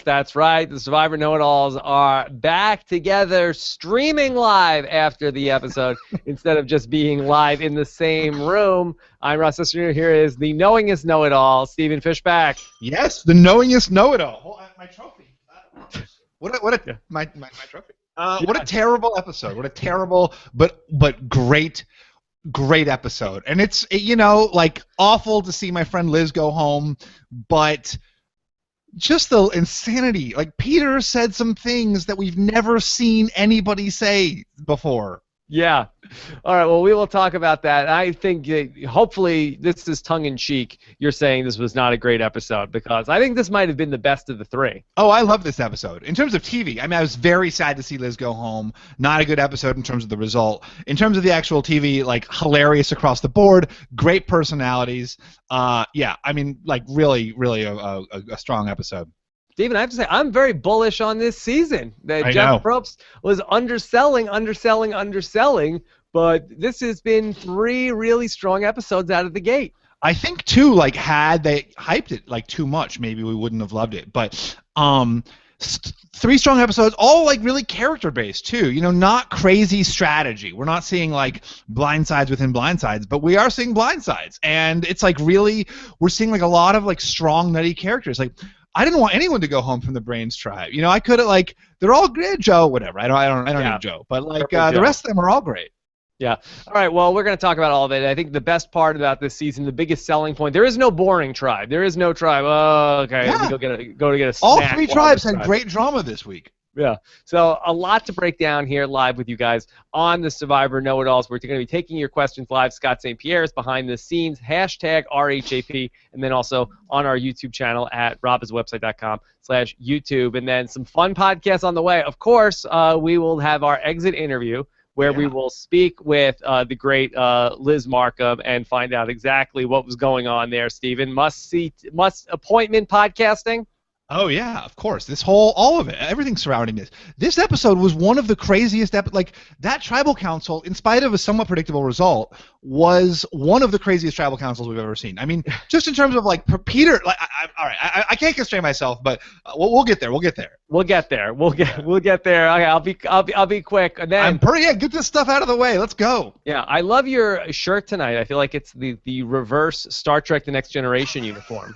That's right. The Survivor Know-It-Alls are back together, streaming live after the episode instead of just being live in the same room. I'm Rob Cesternino. Here is the knowingest know-it-all, Stephen Fishbach. Yes, the knowingest know-it-all. My trophy. Yeah. My trophy. What a terrible episode. What a terrible but great episode. And it's like awful to see my friend Liz go home, but just the insanity. Like, Peter said some things that we've never seen anybody say before. Yeah. All right. Well, we will talk about that. I think hopefully this is tongue-in-cheek. You're saying this was not a great episode because I think this might have been the best of the three. Oh, I love this episode. In terms of TV, I mean, I was very sad to see Liz go home. Not a good episode in terms of the result. In terms of the actual TV, like, hilarious across the board. Great personalities. Yeah, I mean, like, really a strong episode. Stephen, I have to say, I'm very bullish on this season. That I Jeff know. Probst was underselling, but this has been 3 really strong episodes out of the gate. I think, too, like, had they hyped it, like, too much, maybe we wouldn't have loved it. But 3 strong episodes, all, like, really character-based, too. You know, not crazy strategy. We're not seeing, like, blindsides within blindsides, but we are seeing blindsides. And it's, like, really, we're seeing, like, a lot of, like, strong, nutty characters. Like, I didn't want anyone to go home from the Brains tribe. You know, I could have, like, they're all great. Joe, whatever. I don't need Joe, but like the rest of them are all great. Yeah. All right. Well, we're going to talk about all of it. I think the best part about this season, the biggest selling point, there is no boring tribe. There is no tribe. Oh, okay. Yeah. Let me go to get a snack. All 3 tribes had great drama this week. Yeah. So a lot to break down here live with you guys on the Survivor Know-It-Alls. We're going to be taking your questions live. Scott St. Pierre is behind the scenes, hashtag RHAP, and then also on our YouTube channel at robiswebsite.com/YouTube. And then some fun podcasts on the way. Of course, we will have our exit interview where we will speak with the great Liz Markham and find out exactly what was going on there, Stephen. Must appointment podcasting? Oh yeah, of course. All of it, everything surrounding this. This episode was one of the craziest. Like, that tribal council, in spite of a somewhat predictable result, was one of the craziest tribal councils we've ever seen. I mean, just in terms of, like, Peter. Like, all right, I can't constrain myself, but we'll get there. We'll get there. We'll get there. We'll get there. Okay, I'll be quick. And then get this stuff out of the way. Let's go. Yeah, I love your shirt tonight. I feel like it's the reverse Star Trek: The Next Generation uniform.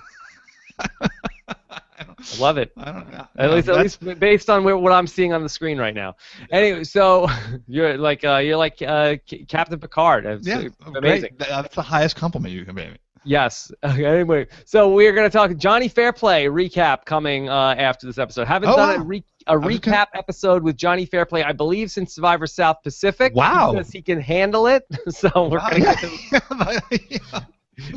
I love it. I don't know. At least based on what I'm seeing on the screen right now. Anyway, so you're like Captain Picard. It's amazing. Great. That's the highest compliment you can pay me. Yes. Anyway, so we're going to talk Jonny Fairplay recap coming after this episode. Haven't done a recap episode with Jonny Fairplay, I believe, since Survivor South Pacific. Wow. Because he can handle it. So we're going to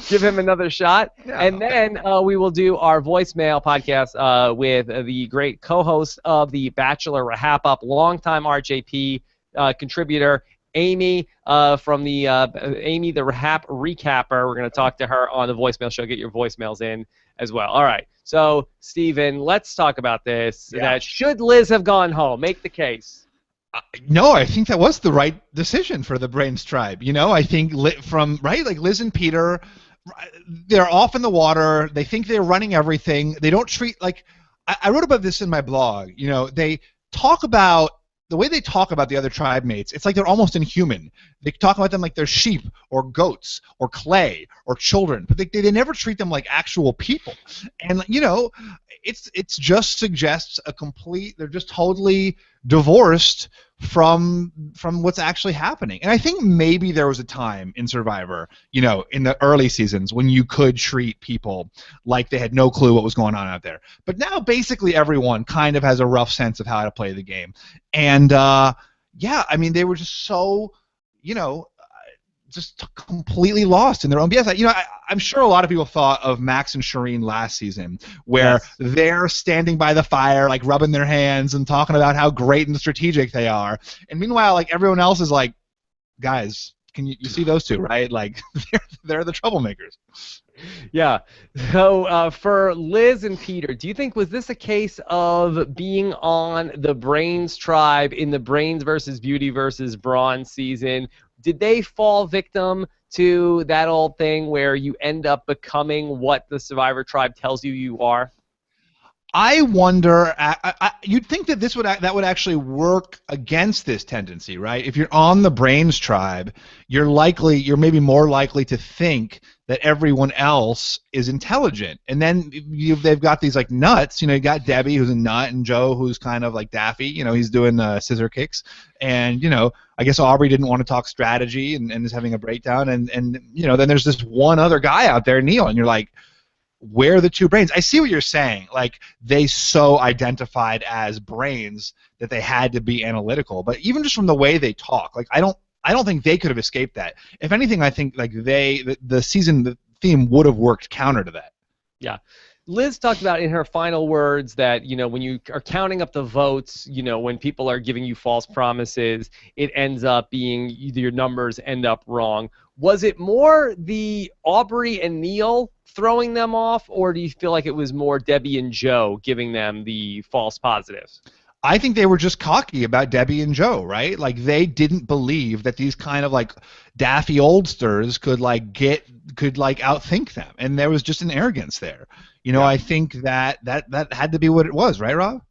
give him another shot. Yeah. And then we will do our voicemail podcast with the great co-host of the Bachelor RHAP Up, longtime RJP contributor, Amy from the Amy the RHAP Recapper. We're going to talk to her on the voicemail show. Get your voicemails in as well. All right. So, Stephen, let's talk about this. Yeah. Should Liz have gone home? Make the case. No, I think that was the right decision for the Brains tribe. You know, I think like Liz and Peter, they're off in the water. They think they're running everything. They don't treat like I wrote about this in my blog. You know, they talk about the way they talk about the other tribe mates. It's like they're almost inhuman. They talk about them like they're sheep or goats or clay or children, but they never treat them like actual people. And you know, it's just suggests a complete. They're just totally divorced from what's actually happening. And I think maybe there was a time in Survivor, you know, in the early seasons when you could treat people like they had no clue what was going on out there. But now basically everyone kind of has a rough sense of how to play the game. And yeah, I mean, they were just so, you know, just completely lost in their own BS. You know, I'm sure a lot of people thought of Max and Shireen last season, where they're standing by the fire, like rubbing their hands and talking about how great and strategic they are. And meanwhile, like everyone else is like, guys, can you see those two, right? Like they're the troublemakers. Yeah. So for Liz and Peter, do you think was this a case of being on the Brains tribe in the Brains versus Beauty versus Brawn season? Did they fall victim to that old thing where you end up becoming what the Survivor tribe tells you you are? I wonder. You'd think that that would actually work against this tendency, right? If you're on the Brains tribe, you're maybe more likely to think that everyone else is intelligent, and then they've got these like nuts. You got Debbie who's a nut, and Joe who's kind of like Daffy. He's doing scissor kicks, and I guess Aubry didn't want to talk strategy and is having a breakdown, and then there's this one other guy out there, Neal, and you're like, where are the two brains? I see what you're saying. Like, they so identified as brains that they had to be analytical. But even just from the way they talk, like I don't think they could have escaped that. If anything, I think like the season theme would have worked counter to that. Yeah. Liz talked about in her final words that, when you are counting up the votes, when people are giving you false promises, it ends up being your numbers end up wrong. Was it more the Aubry and Neal throwing them off, or do you feel like it was more Debbie and Joe giving them the false positives? I think they were just cocky about Debbie and Joe, right? Like, they didn't believe that these kind of like daffy oldsters could outthink them, and there was just an arrogance there. Yeah. I think that had to be what it was, right, Rob?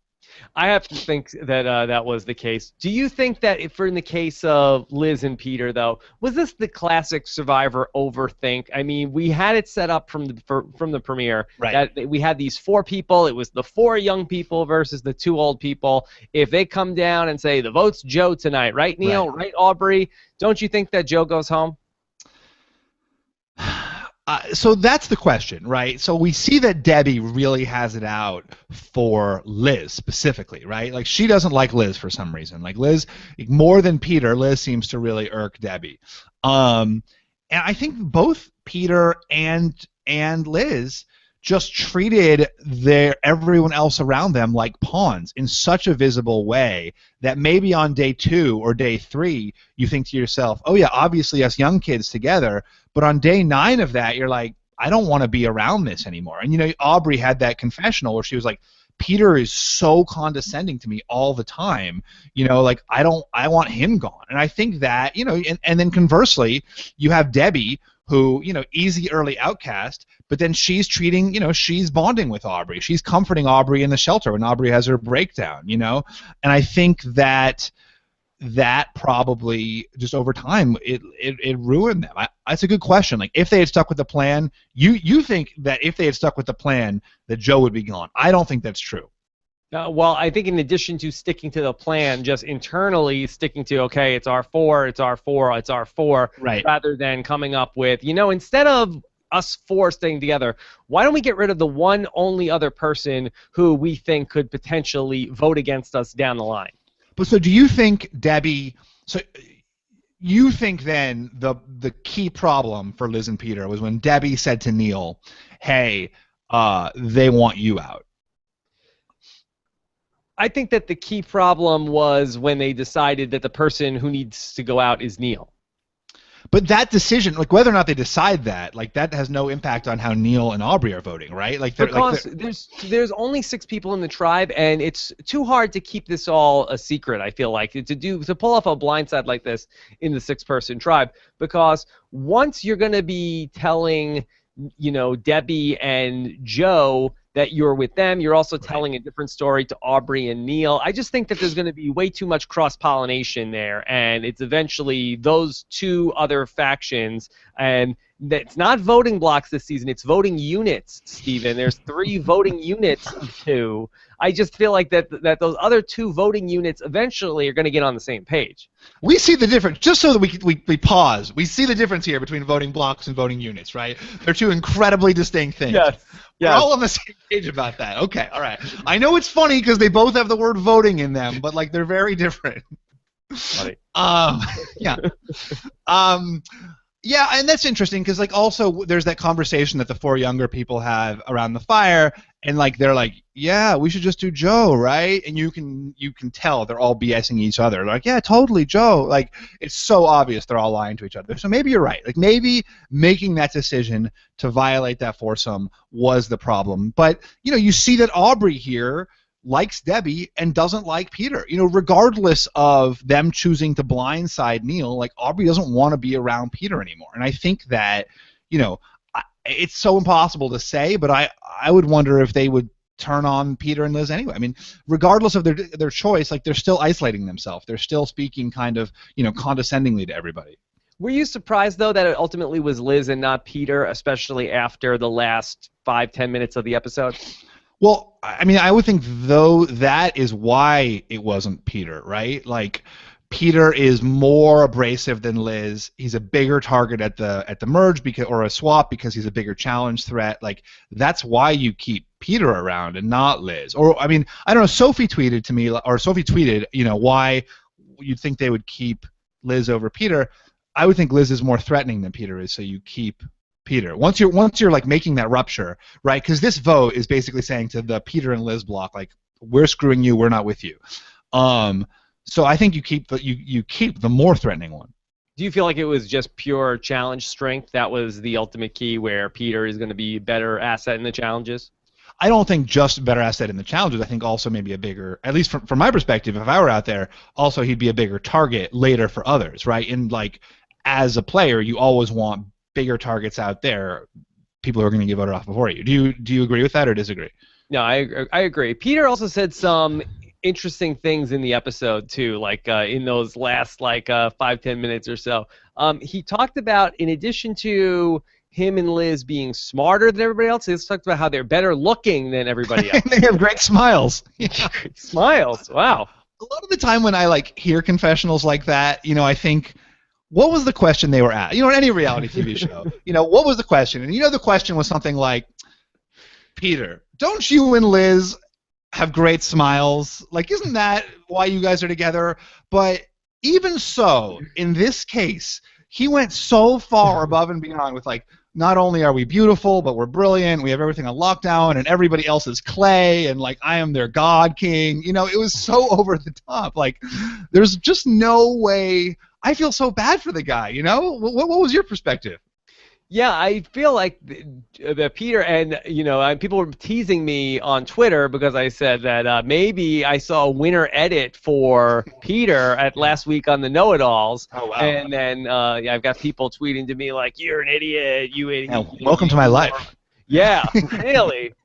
I have to think that that was the case. Do you think that if in the case of Liz and Peter, though, was this the classic Survivor overthink? I mean, we had it set up from the premiere, right, that we had these 4 people. It was the 4 young people versus the 2 old people. If they come down and say, the vote's Joe tonight, right, Neal? Right, Aubry? Don't you think that Joe goes home? So that's the question, right? So we see that Debbie really has it out for Liz specifically, right? Like, she doesn't like Liz for some reason. Like, Liz, more than Peter, Liz seems to really irk Debbie. And I think both Peter and Liz just treated everyone else around them like pawns in such a visible way that maybe on day 2 or day 3 you think to yourself, oh yeah, obviously us young kids together, but on day 9 of that you're like, I don't want to be around this anymore. And Aubry had that confessional where she was like, Peter is so condescending to me all the time, like I want him gone. And I think that, and then conversely, you have Debbie, who, easy early outcast, but then she's treating, she's bonding with Aubry. She's comforting Aubry in the shelter when Aubry has her breakdown, and I think that probably just over time it ruined them. That's a good question. Like, if they had stuck with the plan, you think that if they had stuck with the plan that Joe would be gone. I don't think that's true. Well, I think in addition to sticking to the plan, just internally sticking to, okay, it's our 4, it's our 4, it's our 4, right, rather than coming up with, instead of us 4 staying together, why don't we get rid of the one only other person who we think could potentially vote against us down the line? But so do you think Debbie, so you think then the key problem for Liz and Peter was when Debbie said to Neal, hey, they want you out? I think that the key problem was when they decided that the person who needs to go out is Neal. But that decision, like whether or not they decide that, like that has no impact on how Neal and Aubry are voting, right? Because there's only 6 people in the tribe, and it's too hard to keep this all a secret. I feel like to pull off a blindside like this in the 6-person tribe, because once you're going to be telling, Debbie and Joe that you're with them, you're also telling a different story to Aubry and Neal. I just think that there's going to be way too much cross-pollination there, and it's eventually those 2 other factions, and it's not voting blocks this season, it's voting units, Steven. There's 3 voting units of 2. I just feel like that those other 2 voting units eventually are going to get on the same page. We see the difference, just so that we pause. We see the difference here between voting blocks and voting units, right? They're 2 incredibly distinct things. Yes. We're all on the same page about that. Okay, all right. I know it's funny because they both have the word voting in them, but like they're very different. Funny. Yeah. Yeah, and that's interesting because like also there's that conversation that the 4 younger people have around the fire, and like they're like, yeah, we should just do Joe, right? And you can tell they're all BSing each other. They're like, yeah, totally, Joe. Like, it's so obvious they're all lying to each other. So maybe you're right. Like, maybe making that decision to violate that foursome was the problem. But you see that Aubry here likes Debbie and doesn't like Peter. Regardless of them choosing to blindside Neal, like Aubry doesn't want to be around Peter anymore. And I think that, it's so impossible to say, but I would wonder if they would turn on Peter and Liz anyway. I mean, regardless of their choice, like they're still isolating themselves. They're still speaking kind of, condescendingly to everybody. Were you surprised, though, that it ultimately was Liz and not Peter, especially after the last 5-10 minutes of the episode? Well, I mean, I would think, though, that is why it wasn't Peter, right? Like, Peter is more abrasive than Liz. He's a bigger target at the merge or a swap because he's a bigger challenge threat. Like, that's why you keep Peter around and not Liz. Or, I mean, I don't know, Sophie tweeted, why you'd think they would keep Liz over Peter. I would think Liz is more threatening than Peter is, so you keep Peter. Once you're like making that rupture, right? Because this vote is basically saying to the Peter and Liz block, like, we're screwing you, we're not with you. So I think you keep the more threatening one. Do you feel like it was just pure challenge strength? That was the ultimate key, where Peter is going to be a better asset in the challenges? I don't think just a better asset in the challenges. I think also maybe a bigger, at least from my perspective, if I were out there, also he'd be a bigger target later for others, right? And like, as a player, you always want bigger targets out there, people who are going to get voted off before you. Do you agree with that or disagree? No, I agree. Peter also said some interesting things in the episode too, like in those last 5-10 minutes or so. He talked about, in addition to him and Liz being smarter than everybody else, he talked about how they're better looking than everybody else. They have great smiles. Yeah. Great smiles. Wow. A lot of the time when I hear confessionals like that, I think, what was the question they were at? In any reality TV show, what was the question? And the question was something like, Peter, don't you and Liz have great smiles? Like, isn't that why you guys are together? But even so, in this case, he went so far above and beyond with, like, not only are we beautiful, but we're brilliant, we have everything on lockdown, and everybody else is clay, and, like, I am their god king. It was so over the top. Like, there's just no way. I feel so bad for the guy, What was your perspective? Yeah, I feel like Peter and, people were teasing me on Twitter because I said that maybe I saw a winner edit for Peter at last week on the Know-It-Alls. Oh, wow. And then I've got people tweeting to me like, you're an idiot, you idiot. Yeah, welcome to my life. Yeah, really.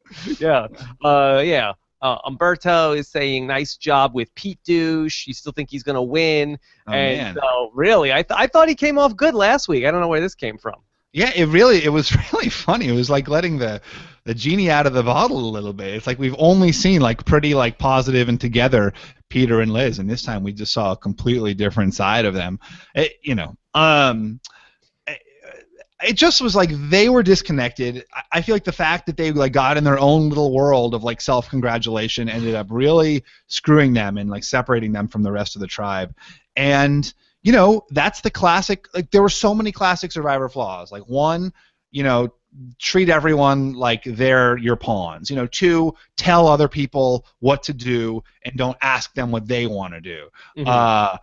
Yeah. Umberto is saying, nice job with Pete Douche. You still think he's going to win. Oh, and man. So, really, I thought he came off good last week. I don't know where this came from. Yeah, it was really funny. It was like letting the genie out of the bottle a little bit. It's like we've only seen pretty positive and together Peter and Liz, and this time we just saw a completely different side of them. It just was like they were disconnected. I feel like the fact that they got in their own little world of self-congratulation ended up really screwing them and separating them from the rest of the tribe. And that's the classic. There were so many classic Survivor flaws. One, treat everyone like they're your pawns. 2, tell other people what to do and don't ask them what they want to do. Mm-hmm.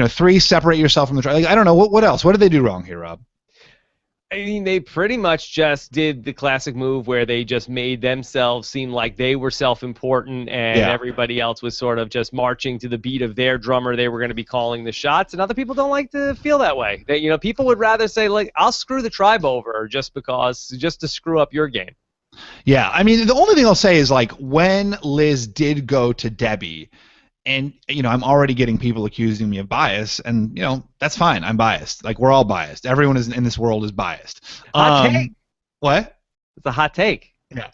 3, separate yourself from the tribe. I don't know what else. What did they do wrong here, Rob? I mean, they pretty much just did the classic move where they just made themselves seem like they were self-important and everybody else was sort of just marching to the beat of their drummer. They were going to be calling the shots, and other people don't like to feel that way. People would rather say, I'll screw the tribe over just to screw up your game. Yeah, I mean, the only thing I'll say is, when Liz did go to Debbie, and, I'm already getting people accusing me of bias, and, that's fine. I'm biased. We're all biased. Everyone in this world is biased. Hot take. What? It's a hot take. Yeah.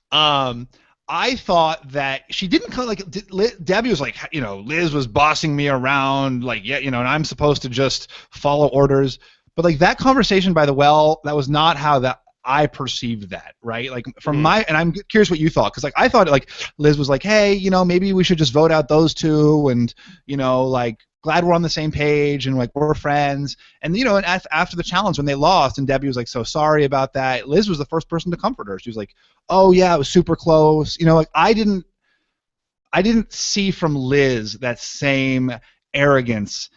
I thought that she didn't Debbie was like, Liz was bossing me around, and I'm supposed to just follow orders. But, that conversation by the well, that was not how I perceived that, right? From and I'm curious what you thought, because I thought Liz was like, hey, maybe we should just vote out those 2, and glad we're on the same page and we're friends. And and after the challenge when they lost and Debbie was so sorry about that, Liz was the first person to comfort her. She was like, oh yeah, it was super close. I didn't see from Liz that same arrogance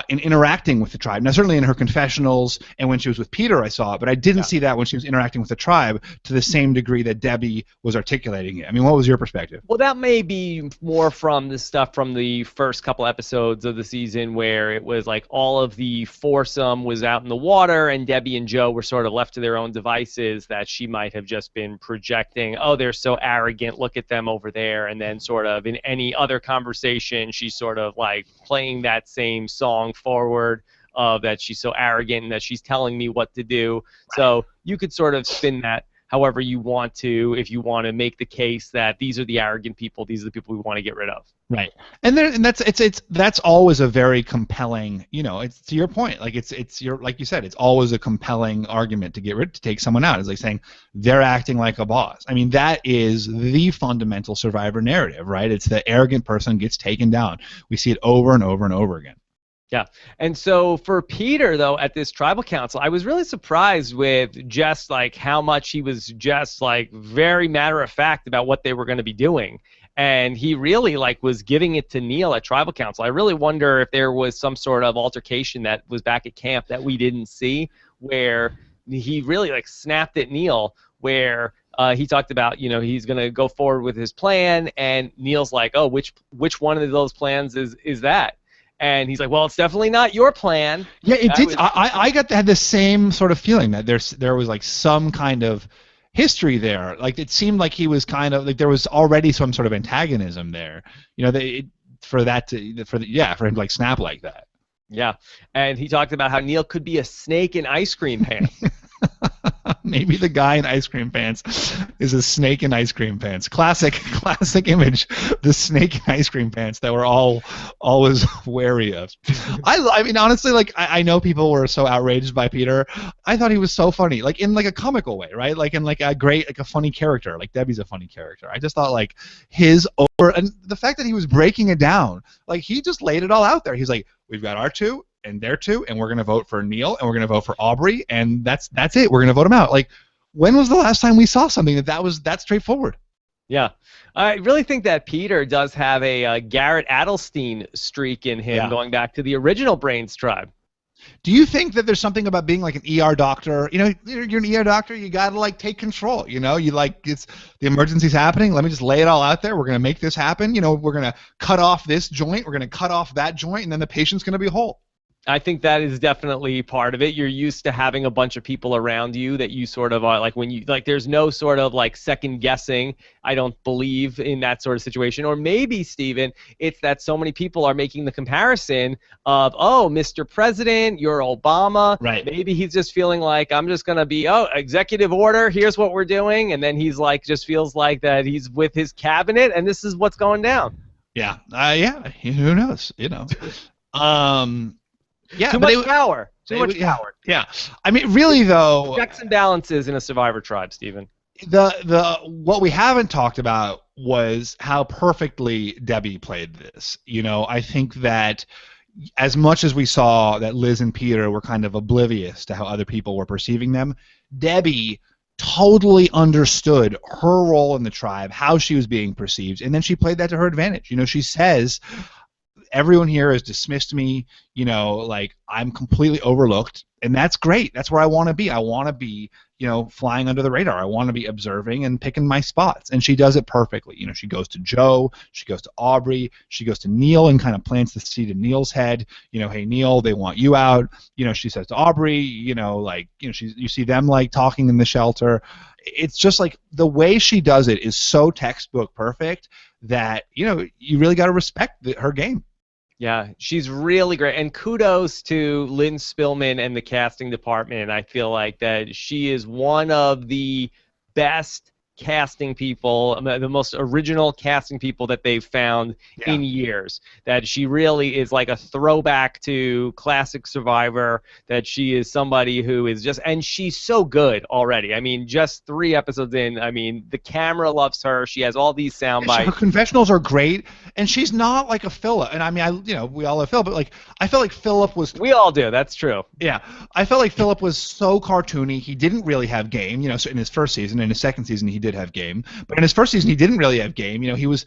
in interacting with the tribe. Now, certainly in her confessionals and when she was with Peter, I saw it, but I didn't see that when she was interacting with the tribe to the same degree that Debbie was articulating it. I mean, what was your perspective? Well, that may be more from the stuff from the first couple episodes of the season where it was like all of the foursome was out in the water and Debbie and Joe were sort of left to their own devices, that she might have just been projecting, oh, they're so arrogant, look at them over there, and then sort of in any other conversation, she's sort of like playing that same song forward of that she's so arrogant and that she's telling me what to do. So you could sort of spin that however you want to, if you want to make the case that these are the arrogant people, these are the people we want to get rid of. Right, and that's always a very compelling, it's to your point, like it's your, like you said, it's always a compelling argument to take someone out. It's like saying they're acting like a boss. I mean, that is the fundamental Survivor narrative, right? It's the arrogant person gets taken down. We see it over and over and over again. Yeah, and so for Peter, though, at this tribal council, I was really surprised with just like how much he was just like very matter of fact about what they were going to be doing. And he really like was giving it to Neal at tribal council. I really wonder if there was some sort of altercation that was back at camp that we didn't see, where he really like snapped at Neal, where he talked about, he's going to go forward with his plan, and Neal's like, oh, which one of those plans is that? And he's like, well, it's definitely not your plan. Yeah, it did. I had the same sort of feeling that there was like some kind of history there. Like it seemed like he was kind of like there was already some sort of antagonism there. For him to like snap like that. Yeah, and he talked about how Neal could be a snake in ice cream pants. Maybe the guy in ice cream pants is a snake in ice cream pants. Classic image, the snake in ice cream pants that we're all always wary of. I mean, honestly, like I know people were so outraged by Peter. I thought he was so funny, like in like a comical way, right? Like in like a great, like a funny character. Like Debbie's a funny character. I just thought like his over, and the fact that he was breaking it down, like he just laid it all out there. He's like, we've got our two and their two, and we're going to vote for Neal, and we're going to vote for Aubry, and that's it. We're going to vote them out. Like, when was the last time we saw something that was that straightforward? Yeah. I really think that Peter does have a Garrett Adelstein streak in him, going back to the original Brains tribe. Do you think that there's something about being like an ER doctor? You're an ER doctor, you got to like take control, you like, it's the emergency's happening, let me just lay it all out there, we're going to make this happen, we're going to cut off this joint, we're going to cut off that joint, and then the patient's going to be whole. I think that is definitely part of it. You're used to having a bunch of people around you that you sort of are like, when you like, there's no sort of like second guessing. I don't believe in that sort of situation. Or maybe, Steven, it's that so many people are making the comparison of, oh, Mr. President, you're Obama. Right. Maybe he's just feeling like, I'm just going to be, oh, executive order, here's what we're doing. And then he's like, just feels like that he's with his cabinet and this is what's going down. Yeah. Who knows? Yeah, Too much power. Too much power. Yeah. I mean, really, though. Checks and balances in a Survivor tribe, Steven. What we haven't talked about was how perfectly Debbie played this. I think that as much as we saw that Liz and Peter were kind of oblivious to how other people were perceiving them, Debbie totally understood her role in the tribe, how she was being perceived, and then she played that to her advantage. She says, everyone here has dismissed me, like I'm completely overlooked, and that's great. That's where I want to be. I want to be, flying under the radar. I want to be observing and picking my spots, and she does it perfectly. She goes to Joe, she goes to Aubry, she goes to Neal and kind of plants the seed in Neal's head. Hey Neal, they want you out. She says to Aubry, you see them like talking in the shelter. It's just like the way she does it is so textbook perfect that you really got to respect her game. Yeah, she's really great. And kudos to Lynn Spillman and the casting department. I feel like that she is one of the best casting people, the most original casting people that they've found in years. That she really is like a throwback to classic Survivor, that she is somebody who is just, and she's so good already. I mean, just 3 episodes in, I mean, the camera loves her. She has all these sound bites. Her confessionals are great, and she's not like a Philip. And I mean, we all love Philip, but like, I felt like Philip was... We all do, that's true. Yeah. I felt like Philip was so cartoony. He didn't really have game, so in his first season. In his second season, he did have game, but in his first season he didn't really have game. You know, he was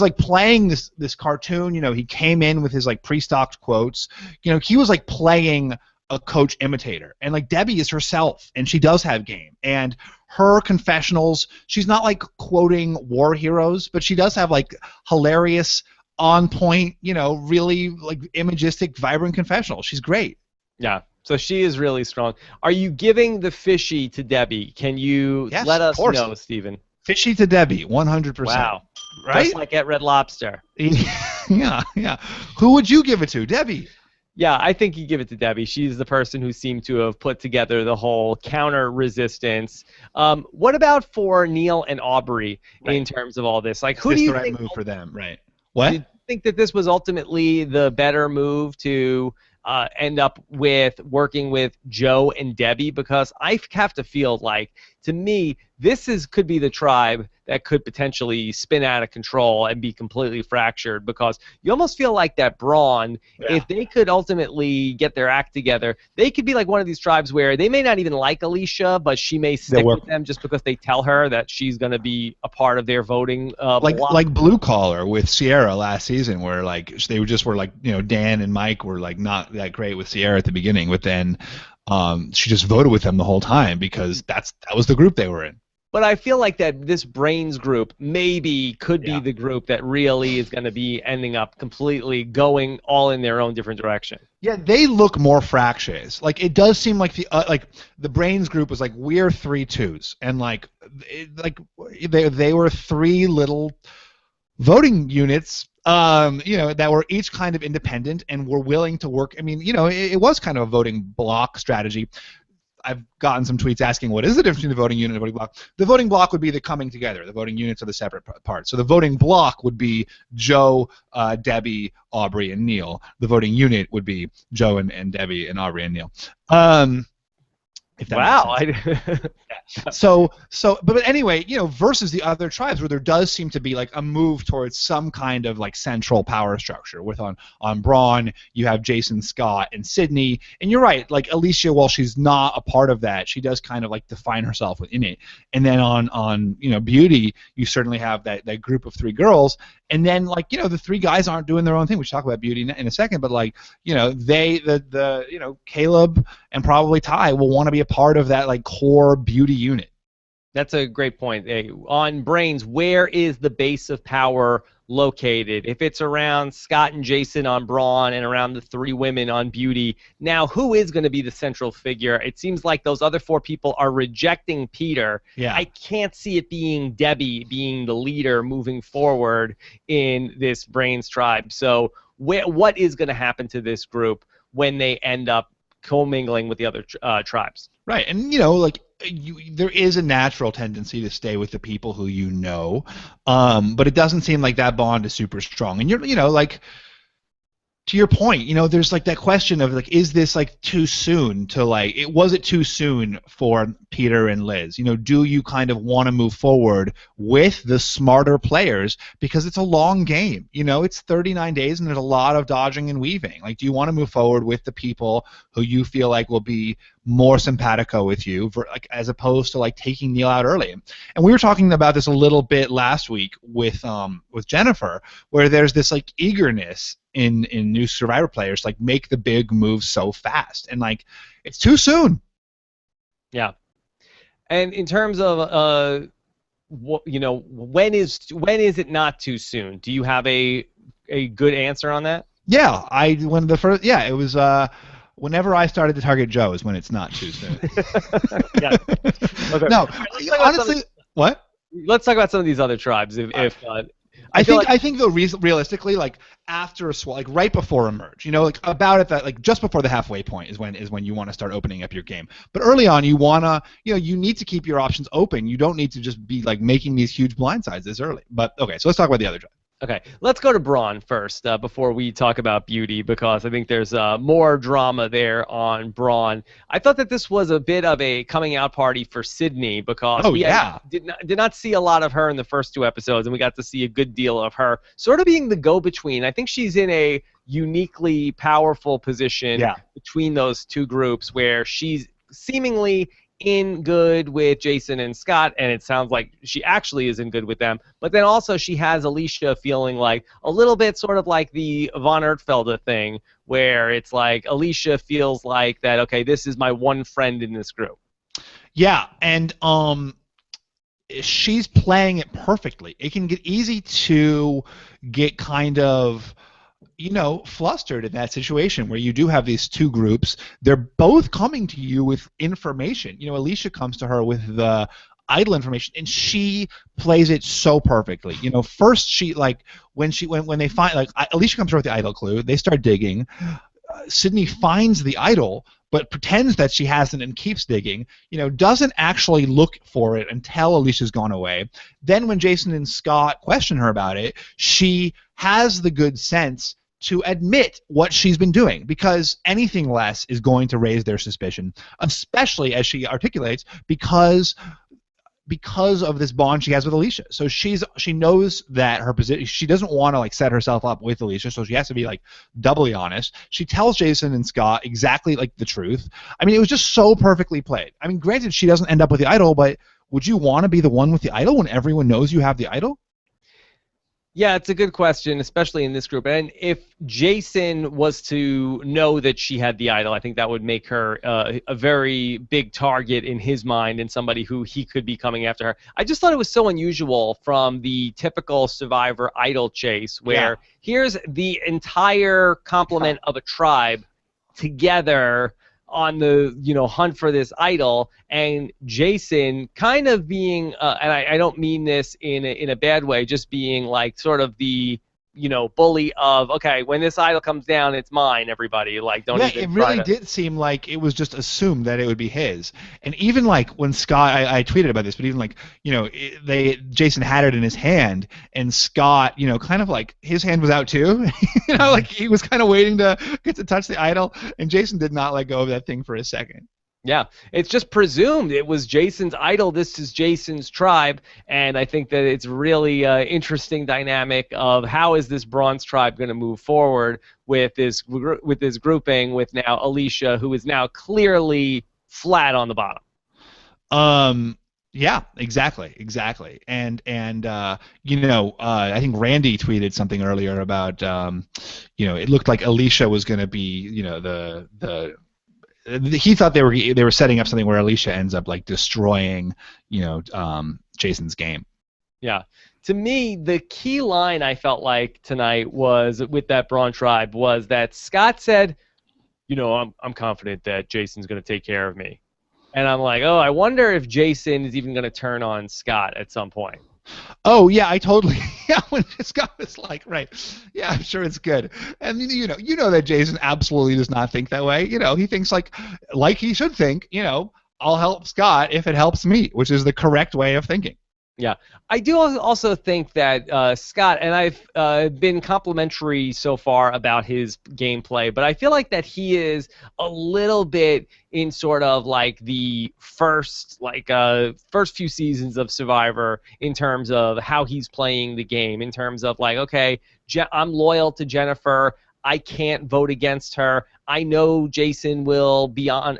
like playing this cartoon. You know, he came in with his like pre-stocked quotes. You know, he was like playing a coach imitator, and like Debbie is herself, and she does have game. And her confessionals, she's not like quoting war heroes, but she does have like hilarious, on point, you know, really like imagistic, vibrant confessionals. She's great. Yeah. So she is really strong. Are you giving the fishy to Debbie? Can you let us know, Stephen? Fishy to Debbie, 100%. Wow. Right? Just like at Red Lobster. Yeah. Who would you give it to? Debbie. Yeah, I think you give it to Debbie. She's the person who seemed to have put together the whole counter resistance. What about for Neal and Aubry in terms of all this? Like, who do you think move for them? Right. What? Do you think that this was ultimately the better move to end up with working with Joe and Debbie? Because I have to feel like, to me, this could be the tribe that could potentially spin out of control and be completely fractured, because you almost feel like that Braun, if they could ultimately get their act together, they could be like one of these tribes where they may not even like Alicia, but she may stick with them just because they tell her that she's going to be a part of their voting block. Like Blue Collar with Sierra last season, where like they were like, you know, Dan and Mike were like not that great with Sierra at the beginning, but then she just voted with them the whole time because that was the group they were in. But I feel like that this Brains group maybe could be the group that really is going to be ending up completely going all in their own different direction. Yeah, they look more fractious. Like, it does seem like the Brains group was like, we're 3 twos, and like they were 3 little voting units, you know, that were each kind of independent and were willing to work. I mean, you know, it was kind of a voting block strategy. I've gotten some tweets asking what is the difference between the voting unit and the voting block. The voting block would be the coming together. The voting units are the separate parts. So the voting block would be Joe, Debbie, Aubry, and Neal. The voting unit would be Joe and Debbie and Aubry and Neal. If that makes sense. But anyway, you know, versus the other tribes where there does seem to be like a move towards some kind of like central power structure. With on Braun, you have Jason, Scott, and Sydney, and you're right, like Alicia, while she's not a part of that, she does kind of like define herself within it. And then on you know, Beauty, you certainly have that group of 3 girls, and then like, you know, the 3 guys aren't doing their own thing. We should talk about Beauty in a second, but like, you know, the you know, Caleb and probably Ty will want to be a part of that like core Beauty unit. That's a great point. On Brains, where is the base of power located? If it's around Scott and Jason on Braun and around the 3 women on Beauty, now who is going to be the central figure? It seems like those other 4 people are rejecting Peter. Yeah. I can't see it being Debbie being the leader moving forward in this Brains tribe. So what is going to happen to this group when they end up commingling with the other tribes? Right, and you know, like there is a natural tendency to stay with the people who you know, but it doesn't seem like that bond is super strong. And you know, like to your point, you know, there's like that question of like, is this like too soon to like? Was it too soon for Peter and Liz? You know, do you kind of want to move forward with the smarter players because it's a long game? You know, it's 39 days and there's a lot of dodging and weaving. Like, do you want to move forward with the people who you feel like will be more simpatico with you, like as opposed to like taking Neal out early? And we were talking about this a little bit last week with Jennifer, where there's this like eagerness in new Survivor players like make the big moves so fast, and like it's too soon. Yeah. And in terms of you know, when is it not too soon? Do you have a good answer on that? Yeah, it was whenever I started to target Joe is when it's not too soon. Yeah. Okay. No, honestly, what? Let's talk about some of these other tribes. I think though, realistically, like after a like right before a merge, you know, like about at that, like just before the halfway point is when you want to start opening up your game. But early on, you wanna, you know, you need to keep your options open. You don't need to just be like making these huge blindsides this early. But okay, so let's talk about the other tribe. Okay, let's go to Braun first before we talk about Beauty, because I think there's more drama there on Braun. I thought that this was a bit of a coming out party for Sydney, because did not see a lot of her in the first 2 episodes, and we got to see a good deal of her sort of being the go-between. I think she's in a uniquely powerful position between those 2 groups where she's seemingly in good with Jason and Scott, and it sounds like she actually is in good with them. But then also she has Alicia feeling like a little bit sort of like the Von Ertfelder thing, where it's like Alicia feels like that, okay, this is my one friend in this group. Yeah, and she's playing it perfectly. It can get easy to get kind of, flustered in that situation where you do have these two groups. They're both coming to you with information. Alicia comes to her with the idol information, and she plays it so perfectly. First she when they find Alicia comes to her with the idol clue. They start digging. Sydney finds the idol, but pretends that she hasn't and keeps digging, doesn't actually look for it until Alicia's gone away. Then when Jason and Scott question her about it, she has the good sense to admit what she's been doing, because anything less is going to raise their suspicion, especially as she articulates, because of this bond she has with Alicia. So she knows that her position, she doesn't want to set herself up with Alicia, so she has to be doubly honest. She tells Jason and Scott exactly the truth. I mean, it was just so perfectly played. I mean, granted, she doesn't end up with the idol, but would you want to be the one with the idol when everyone knows you have the idol? Yeah, it's a good question, especially in this group. And if Jason was to know that she had the idol, I think that would make her a very big target in his mind and somebody who he could be coming after her. I just thought it was so unusual from the typical Survivor idol chase, where here's the entire complement of a tribe together on the hunt for this idol, and Jason kind of being and I don't mean this in a bad way, just being sort of the bully of, okay, when this idol comes down, it's mine, everybody. Don't even it really did seem like it was just assumed that it would be his. And even when Scott, I tweeted about this, but even Jason had it in his hand, and Scott, kind of his hand was out too. He was kind of waiting to get to touch the idol, and Jason did not let go of that thing for a second. Yeah, it's just presumed it was Jason's idol. This is Jason's tribe, and I think that it's really interesting dynamic of how is this Bronze tribe going to move forward with this grouping with now Alicia, who is now clearly flat on the bottom. Yeah, exactly, and I think Randy tweeted something earlier about it looked like Alicia was going to be he thought they were setting up something where Alicia ends up destroying Jason's game. Yeah. To me, the key line I felt like tonight was with that Braun tribe was that Scott said, I'm confident that Jason's going to take care of me. And I'm like, oh, I wonder if Jason is even going to turn on Scott at some point. Oh yeah, I totally. Yeah, when Scott was right. Yeah, I'm sure it's good. And you know that Jason absolutely does not think that way. He thinks like he should think. I'll help Scott if it helps me, which is the correct way of thinking. Yeah, I do also think that Scott, and I've been complimentary so far about his gameplay, but I feel like that he is a little bit in sort of the first few seasons of Survivor in terms of how he's playing the game, in terms of okay, I'm loyal to Jennifer. I can't vote against her. I know Jason will be on,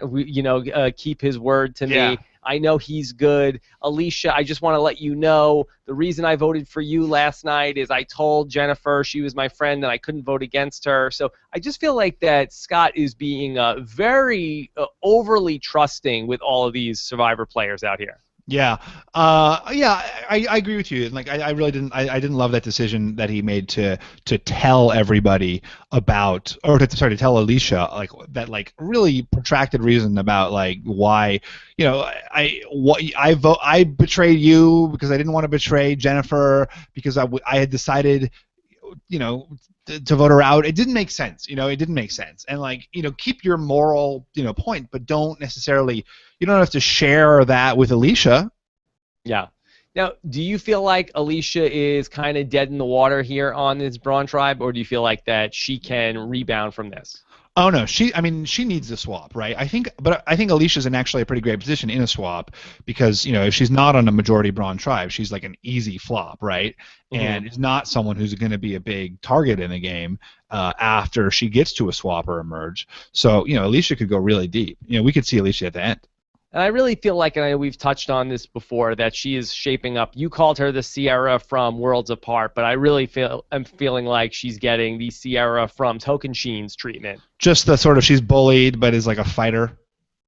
keep his word to me. Yeah. I know he's good. Alicia, I just want to let you know the reason I voted for you last night is I told Jennifer she was my friend and I couldn't vote against her. So I just feel like that Scott is being very overly trusting with all of these Survivor players out here. Yeah, I agree with you. And I really didn't. I didn't love that decision that he made to tell everybody about, or to tell Alicia that really protracted reason about why I betrayed you because I didn't want to betray Jennifer because I had decided to vote her out. It didn't make sense. It didn't make sense. And keep your moral point, but don't necessarily. You don't have to share that with Alicia. Yeah. Now, do you feel like Alicia is kind of dead in the water here on this Braun tribe, or do you feel like that she can rebound from this? Oh no, she needs the swap, right? I think Alicia's in actually a pretty great position in a swap because if she's not on a majority Braun tribe, she's an easy flop, right? Mm-hmm. And is not someone who's going to be a big target in the game after she gets to a swap or a merge. So Alicia could go really deep. We could see Alicia at the end. And I really feel like, and I know we've touched on this before, that she is shaping up. You called her the Sierra from Worlds Apart, but I really I'm feeling like she's getting the Sierra from Tokenshien's treatment. Just the sort of she's bullied, but is like a fighter.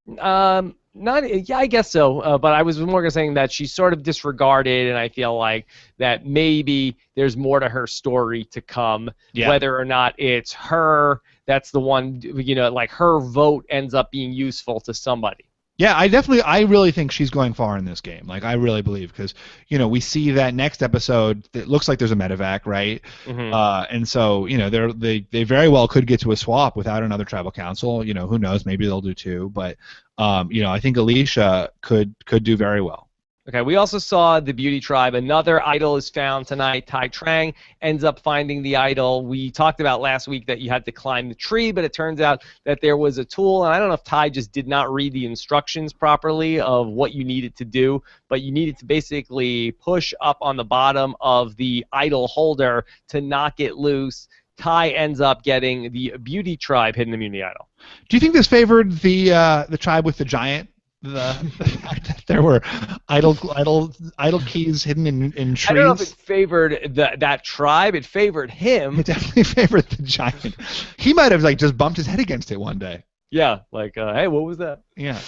Not, yeah, I guess so. But I was more saying that she's sort of disregarded, and I feel like that maybe there's more to her story to come. Yeah. Whether or not it's her, that's the one, like her vote ends up being useful to somebody. Yeah, I really think she's going far in this game. Like, I really believe, because, we see that next episode, it looks like there's a medevac, right? Mm-hmm. And so, they very well could get to a swap without another tribal council. Who knows? Maybe they'll do two. But, I think Alicia could do very well. Okay, we also saw the Beauty Tribe. Another idol is found tonight. Tai Trang ends up finding the idol. We talked about last week that you had to climb the tree, but it turns out that there was a tool, and I don't know if Tai just did not read the instructions properly of what you needed to do, but you needed to basically push up on the bottom of the idol holder to knock it loose. Tai ends up getting the Beauty Tribe hidden immunity idol. Do you think this favored the tribe with the giant? The fact that there were idol keys hidden in trees. I don't know if it favored that tribe. It favored him. It definitely favored the giant. He might have just bumped his head against it one day. Yeah, hey, what was that? Yeah.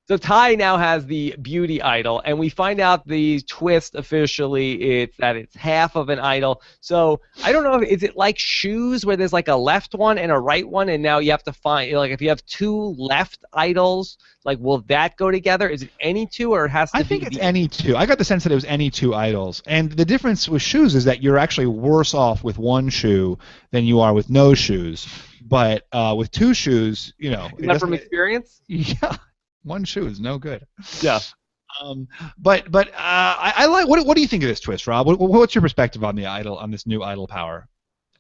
So Tai now has the beauty idol, and we find out the twist officially. It's that it's half of an idol. So I don't know, is it like shoes where there's like a left one and a right one, and now you have to find, if you have two left idols, will that go together? Is it any two, or it has to be? I think it's any two. I got the sense that it was any two idols. And the difference with shoes is that you're actually worse off with one shoe than you are with no shoes. But with two shoes, Is that from experience? Yeah. One shoe is no good. Yeah. But I like. What do you think of this twist, Rob? What's your perspective on the idol, on this new idol power?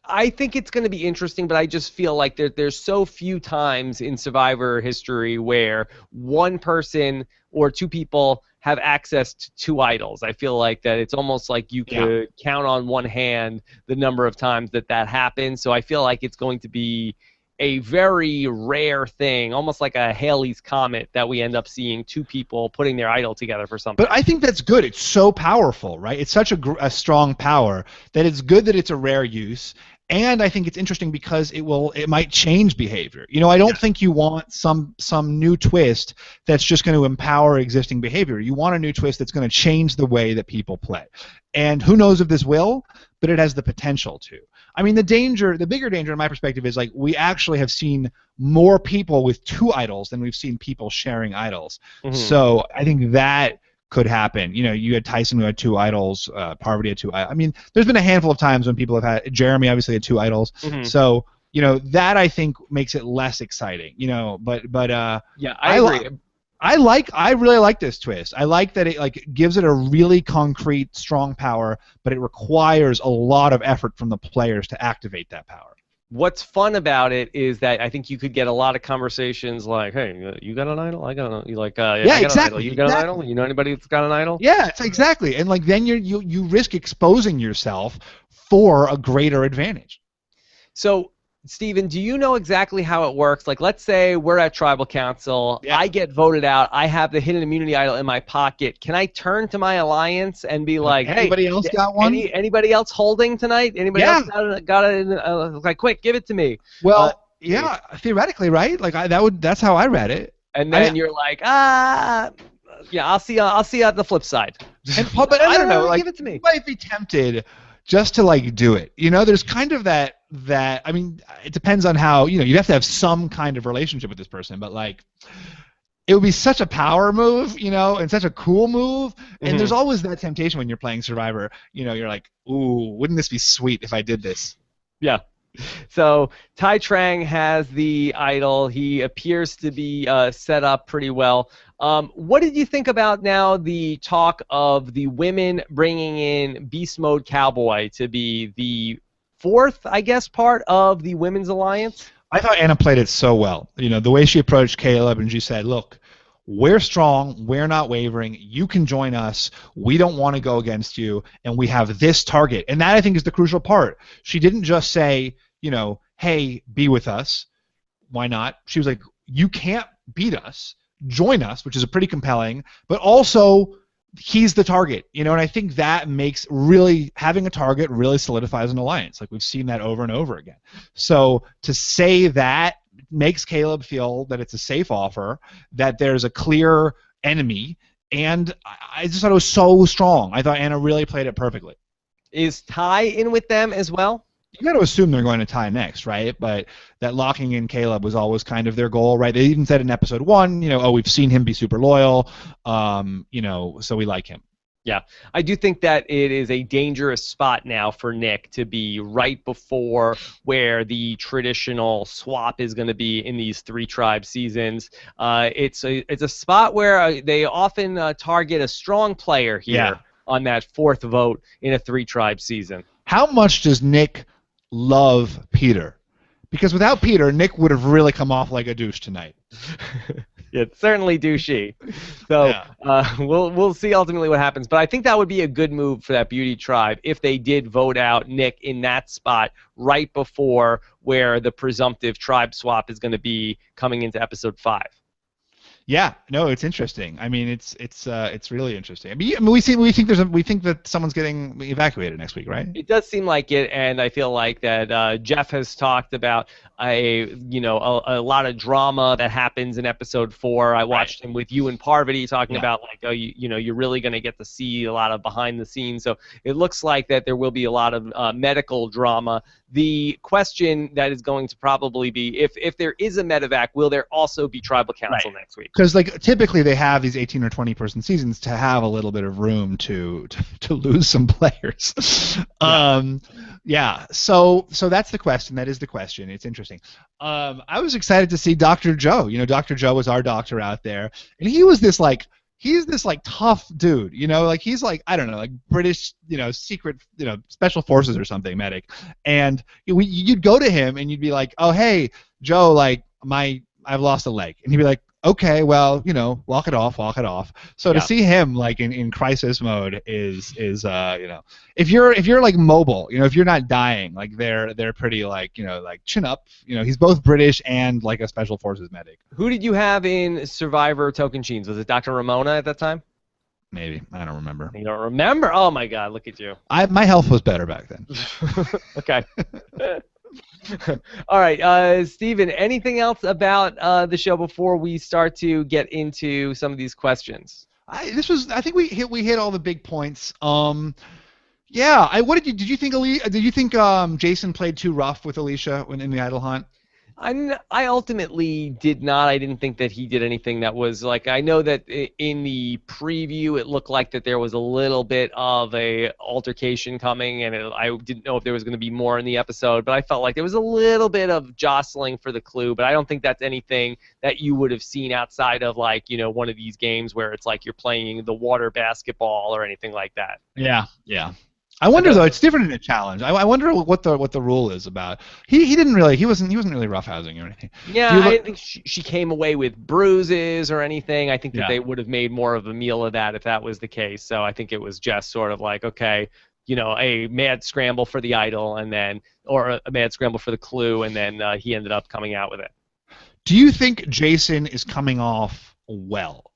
I think it's going to be interesting, but I just feel like there's so few times in Survivor history where one person or two people have access to two idols. I feel like that it's almost like you could count on one hand the number of times that happens. So I feel like it's going to be a very rare thing, almost like a Halley's Comet, that we end up seeing two people putting their idol together for something. But I think that's good. It's so powerful, right? It's such a strong power that it's good that it's a rare use. And I think it's interesting because it might change behavior. I don't think you want some new twist that's just going to empower existing behavior. You want a new twist that's going to change the way that people play. And who knows if this will, but it has the potential to. I mean, the bigger danger in my perspective is we actually have seen more people with two idols than we've seen people sharing idols. Mm-hmm. So I think that could happen. You had Tyson who had two idols, Parvati had two idols. I mean, there's been a handful of times when people have had, Jeremy obviously had two idols. Mm-hmm. So, that I think makes it less exciting. But yeah, I agree. I really like this twist. I like that it gives it a really concrete, strong power, but it requires a lot of effort from the players to activate that power. What's fun about it is that I think you could get a lot of conversations like, "Hey, you got an idol? I got an idol." You like, "Yeah, I got exactly. an idol. You got an idol? You know anybody that's got an idol?" Yeah, it's exactly. And then you risk exposing yourself for a greater advantage. So, Steven, do you know exactly how it works? Let's say we're at Tribal Council. Yeah. I get voted out. I have the hidden immunity idol in my pocket. Can I turn to my alliance and be like, "Hey, anybody else got one? Anybody else holding tonight? Anybody else got it? Quick, give it to me." Well, yeah, theoretically, right? That's how I read it. And then you're like, yeah, I'll see you at the flip side. But I don't know. Give it to me. You might be tempted just to do it. There's kind of that I mean, it depends on how, you'd have to have some kind of relationship with this person, but it would be such a power move, and such a cool move. And mm-hmm. There's always that temptation when you're playing Survivor, you're like, ooh, wouldn't this be sweet if I did this? Yeah. So Tai Trang has the idol. He appears to be set up pretty well. What did you think about now the talk of the women bringing in Beast Mode Cowboy to be the fourth, I guess, part of the Women's Alliance? I thought Anna played it so well. The way she approached Caleb and she said, look, we're strong, we're not wavering, you can join us, we don't want to go against you, and we have this target. And that, I think, is the crucial part. She didn't just say, hey, be with us. Why not? She was like, you can't beat us, join us, which is a pretty compelling, but also he's the target, and I think that makes really having a target really solidifies an alliance. Like we've seen that over and over again. So to say that makes Caleb feel that it's a safe offer, that there's a clear enemy, and I just thought it was so strong. I thought Anna really played it perfectly. Is Ty in with them as well? You got to assume they're going to tie next, right? But that locking in Caleb was always kind of their goal, right? They even said in episode 1, we've seen him be super loyal, so we like him. Yeah, I do think that it is a dangerous spot now for Nick to be right before where the traditional swap is going to be in these 3 tribe seasons. It's a spot where they often target a strong player here on that 4th vote in a 3 tribe season. How much does Nick love Peter? Because without Peter, Nick would have really come off like a douche tonight. It's certainly douchey. So we'll see ultimately what happens. But I think that would be a good move for that beauty tribe if they did vote out Nick in that spot right before where the presumptive tribe swap is going to be coming into episode 5. Yeah, no, it's interesting. I mean, it's really interesting. I mean, we think that someone's getting evacuated next week, right? It does seem like it, and I feel like that Jeff has talked about a lot of drama that happens in episode 4. I watched him with you and Parvati talking about you're really going to get to see a lot of behind the scenes. So it looks like that there will be a lot of medical drama. The question that is going to probably be if there is a medevac, will there also be tribal council next week? Because typically they have these 18 or 20 person seasons to have a little bit of room to lose some players. So that's the question. That is the question. It's interesting. I was excited to see Dr. Joe. Dr. Joe was our doctor out there, and he's this tough dude. He's I don't know, like British, secret, special forces or something, medic. And you'd go to him and you'd be like, oh hey Joe, I've lost a leg, and he'd be like, okay, well, walk it off. So to see him in crisis mode is if you're mobile, if you're not dying, they're pretty chin up. He's both British and a special forces medic. Who did you have in Survivor Tocantins? Was it Dr. Ramona at that time? Maybe. I don't remember. You don't remember? Oh my God, look at you. My health was better back then. Okay. All right, Steven, anything else about the show before we start to get into some of these questions? I think we hit all the big points. What did you think? Did you think Jason played too rough with Alicia in the idol hunt? I ultimately did not. I didn't think that he did anything that was I know that in the preview it looked like that there was a little bit of a altercation coming, and I didn't know if there was going to be more in the episode, but I felt like there was a little bit of jostling for the clue, but I don't think that's anything that you would have seen outside of one of these games where it's you're playing the water basketball or anything like that. Yeah. I wonder though, it's different in a challenge. I wonder what the rule is about. He wasn't really roughhousing or anything. Yeah, I didn't think she came away with bruises or anything. I think that they would have made more of a meal of that if that was the case. So I think it was just sort of okay, a mad scramble for the idol or a mad scramble for the clue, and then he ended up coming out with it. Do you think Jason is coming off well?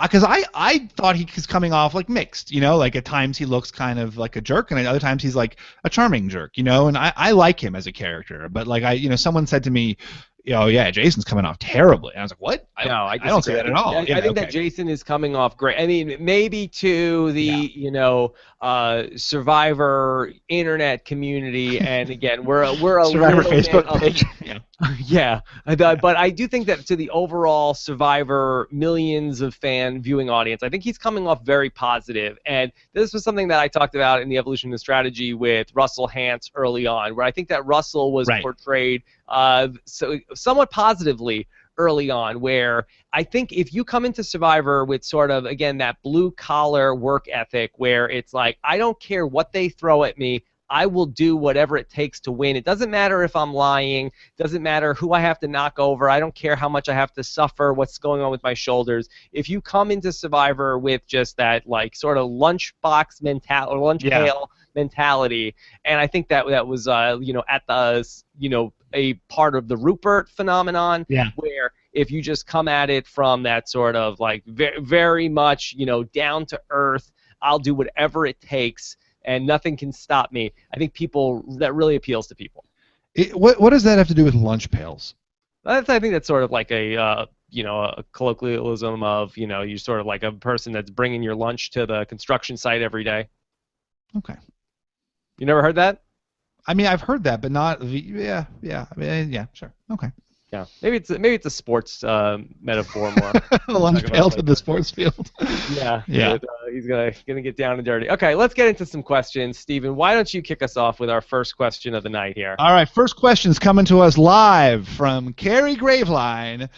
Because I thought he was coming off mixed, at times he looks kind of like a jerk, and at other times he's a charming jerk, and I like him as a character, but someone said to me, oh yeah, Jason's coming off terribly, and I was like, what? I don't see that at all. I think that Jason is coming off great. I mean, maybe to the Survivor internet community, and again, we're a Survivor Facebook page. Yeah, but I do think that to the overall Survivor millions of fan viewing audience, I think he's coming off very positive. And this was something that I talked about in the Evolution of Strategy with Russell Hantz early on, where I think that Russell was portrayed somewhat positively early on, where I think if you come into Survivor with sort of, again, that blue-collar work ethic where it's I don't care what they throw at me, I will do whatever it takes to win. It doesn't matter if I'm lying. It doesn't matter who I have to knock over. I don't care how much I have to suffer, what's going on with my shoulders. If you come into Survivor with just that sort of lunchbox mentality, lunch pail mentality, and I think that was at the a part of the Rupert phenomenon, where if you just come at it from that sort of like very much, down to earth, I'll do whatever it takes and nothing can stop me. I think that really appeals to people. What does that have to do with lunch pails? I think that's sort of like a colloquialism of, you're sort of like a person that's bringing your lunch to the construction site every day. Okay. You never heard that? I mean, I've heard that, but not. Yeah. I mean, yeah, sure. Okay. Yeah, maybe it's a sports metaphor more. The lunch pail to the sports field. Yeah. He's gonna get down and dirty. Okay, let's get into some questions. Steven, why don't you kick us off with our first question of the night here? All right, first question's coming to us live from Carrie Graveline.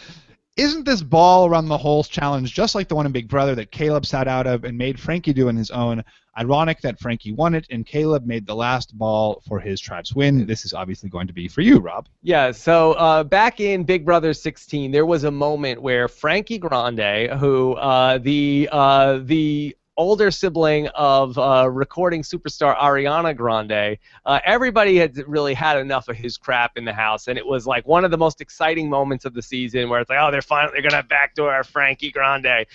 Isn't this ball around the holes challenge just like the one in Big Brother that Caleb sat out of and made Frankie do on his own? Ironic that Frankie won it and Caleb made the last ball for his tribe's win. This is obviously going to be for you, Rob. Yeah, so back in Big Brother 16, there was a moment where Frankie Grande, who the older sibling of recording superstar Ariana Grande, everybody had really had enough of his crap in the house, and it was like one of the most exciting moments of the season where it's like, oh, they're gonna backdoor Frankie Grande.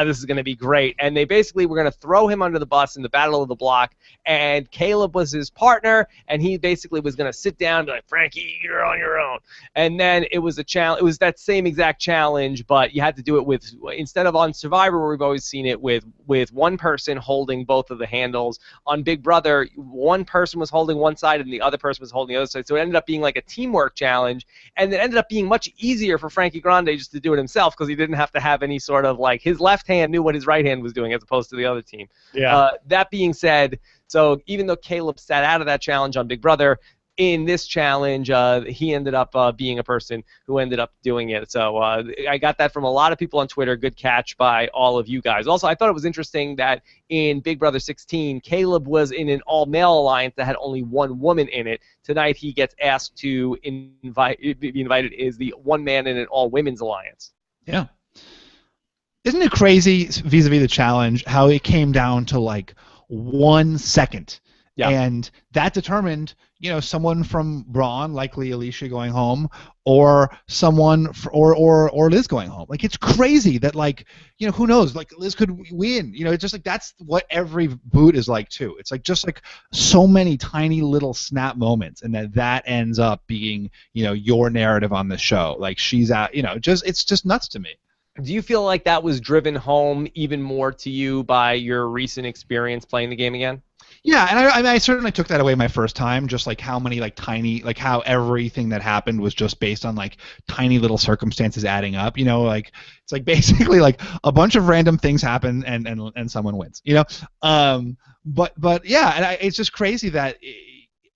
This is gonna be great, and they basically were gonna throw him under the bus in the Battle of the Block, and Caleb was his partner, and he basically was gonna sit down and be like, Frankie, you're on your own. And then it was a challenge. It was that same exact challenge, but you had to do it with, instead of on Survivor where we've always seen it with one person holding both of the handles. On Big Brother, one person was holding one side and the other person was holding the other side. So it ended up being like a teamwork challenge, and it ended up being much easier for Frankie Grande just to do it himself because he didn't have to have any sort of like, his left hand knew what his right hand was doing as opposed to the other team. Yeah. That being said, so even though Caleb sat out of that challenge on Big Brother, in this challenge, he ended up being a person who ended up doing it. So I got that from a lot of people on Twitter. Good catch by all of you guys. Also, I thought it was interesting that in Big Brother 16, Caleb was in an all-male alliance that had only one woman in it. Tonight, he gets asked to be invited as the one man in an all-women's alliance. Yeah. Isn't it crazy vis-a-vis the challenge how it came down to like 1 second? Yeah. And that determined, someone from Braun, likely Alicia going home, or someone or Liz going home. Like, it's crazy that, like, who knows? Like, Liz could win. It's just like that's what every boot is like too. It's like just like so many tiny little snap moments, and that ends up being your narrative on the show. Like, she's out. It's just nuts to me. Do you feel like that was driven home even more to you by your recent experience playing the game again? Yeah, and I certainly took that away my first time, just like how many like tiny, like how everything that happened was just based on like tiny little circumstances adding up. Like it's like basically like a bunch of random things happen and someone wins. But yeah, and it's just crazy that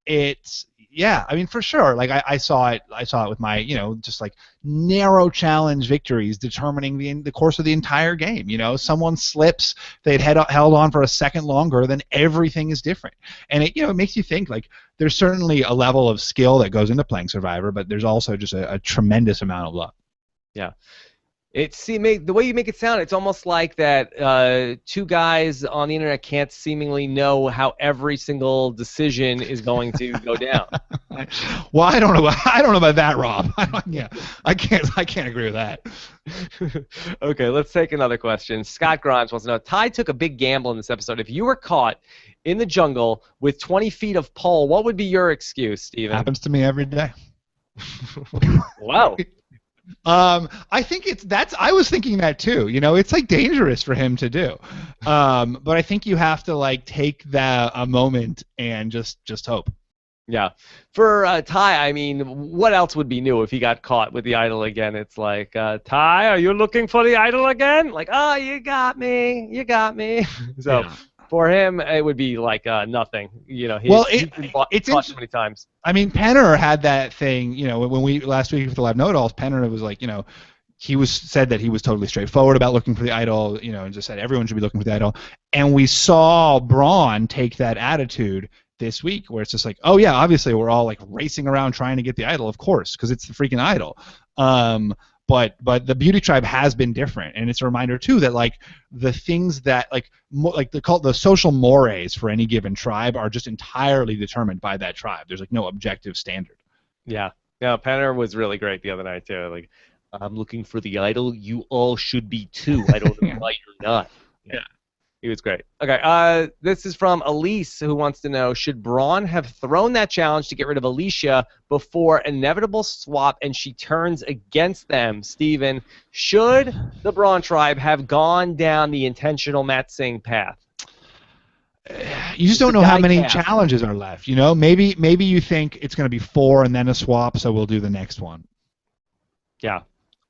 it's. Yeah, I mean, for sure. Like I saw it with my, just like narrow challenge victories determining the course of the entire game. Someone slips, they'd held on for a second longer, then everything is different. And it makes you think like there's certainly a level of skill that goes into playing Survivor, but there's also just a tremendous amount of luck. Yeah. The way you make it sound, it's almost like that two guys on the internet can't seemingly know how every single decision is going to go down. Well, I don't know about that, Rob. I can't agree with that. Okay, let's take another question. Scott Grimes wants to know, Ty took a big gamble in this episode. If you were caught in the jungle with 20 feet of pole, what would be your excuse, Steven? Happens to me every day. Wow. I think I was thinking that too. It's like dangerous for him to do. But I think you have to like take a moment and just hope. Yeah. For Ty, I mean, what else would be new if he got caught with the idol again? It's like, Ty, are you looking for the idol again? Like, oh, you got me. So. Yeah. For him, it would be like nothing. He's been caught so many times. I mean, Penner had that thing. When we last week with the Live Know-It-Alls, Penner was like, he said that he was totally straightforward about looking for the idol. And just said everyone should be looking for the idol. And we saw Braun take that attitude this week, where it's just like, oh yeah, obviously we're all like racing around trying to get the idol, of course, because it's the freaking idol. But the Beauty Tribe has been different, and it's a reminder too that like the things that the social mores for any given tribe are just entirely determined by that tribe. There's like no objective standard. Yeah, Penner was really great the other night too. Like, I'm looking for the idol. You all should be too. I don't know why you're not. Yeah. He was great. Okay, this is from Elise, who wants to know, should Braun have thrown that challenge to get rid of Alicia before inevitable swap and she turns against them? Steven, should the Braun tribe have gone down the intentional Matt Singh path? You just don't know how many challenges are left. You know, maybe you think it's going to be 4 and then a swap, so we'll do the next one. Yeah.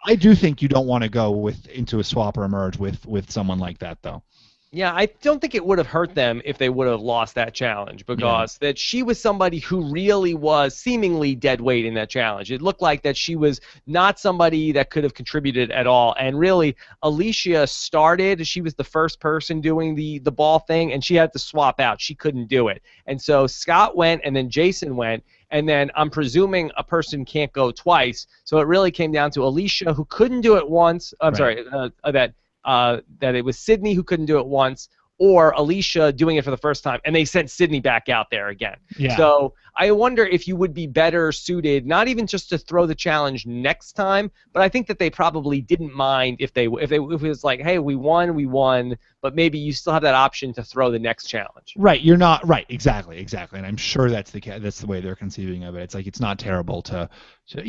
I do think you don't want to go into a swap or a merge with someone like that, though. Yeah, I don't think it would have hurt them if they would have lost that challenge, because that she was somebody who really was seemingly dead weight in that challenge. It looked like that she was not somebody that could have contributed at all. And really, Alicia started. She was the first person doing the ball thing, and she had to swap out. She couldn't do it. And so Scott went, and then Jason went. And then I'm presuming a person can't go twice. So it really came down to Alicia, who couldn't do it once. I'm sorry, that it was Sydney who couldn't do it once, or Alicia doing it for the first time, and they sent Sydney back out there again. Yeah. So I wonder if you would be better suited, not even just to throw the challenge next time, but I think that they probably didn't mind if it was like, hey, we won, but maybe you still have that option to throw the next challenge. Right. You're not right. Exactly. And I'm sure that's the way they're conceiving of it. It's like it's not terrible to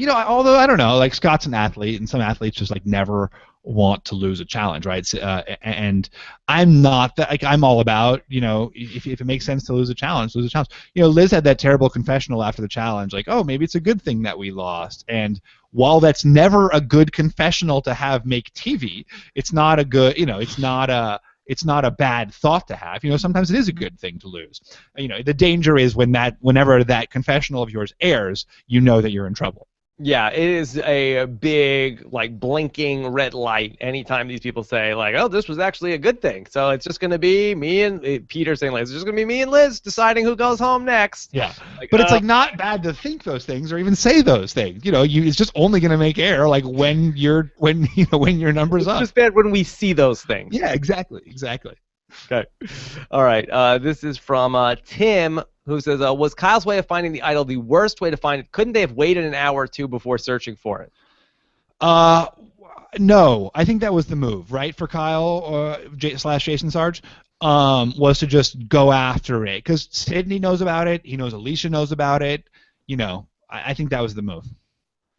although I don't know, like Scott's an athlete, and some athletes just like never want to lose a challenge, right? And I'm not that, like, I'm all about, if it makes sense to lose a challenge, lose a challenge. Liz had that terrible confessional after the challenge, like, oh, maybe it's a good thing that we lost. And while that's never a good confessional to have make TV, it's not a good, it's not a bad thought to have. Sometimes it is a good thing to lose. The danger is whenever that confessional of yours airs, you know that you're in trouble. Yeah, it is a big, like, blinking red light anytime these people say, like, oh, this was actually a good thing. So it's just going to be me and Peter saying, like, it's just going to be me and Liz deciding who goes home next. Yeah, but it's, like, not bad to think those things or even say those things. It's just only going to make air, like, when your number's up. It's just bad when we see those things. Yeah, exactly. Okay. All right. This is from Tim, who says, was Kyle's way of finding the idol the worst way to find it? Couldn't they have waited an hour or two before searching for it? No. I think that was the move, right, for Kyle / Jason Sarge, was to just go after it. Because Sydney knows about it. He knows Alicia knows about it. I think that was the move.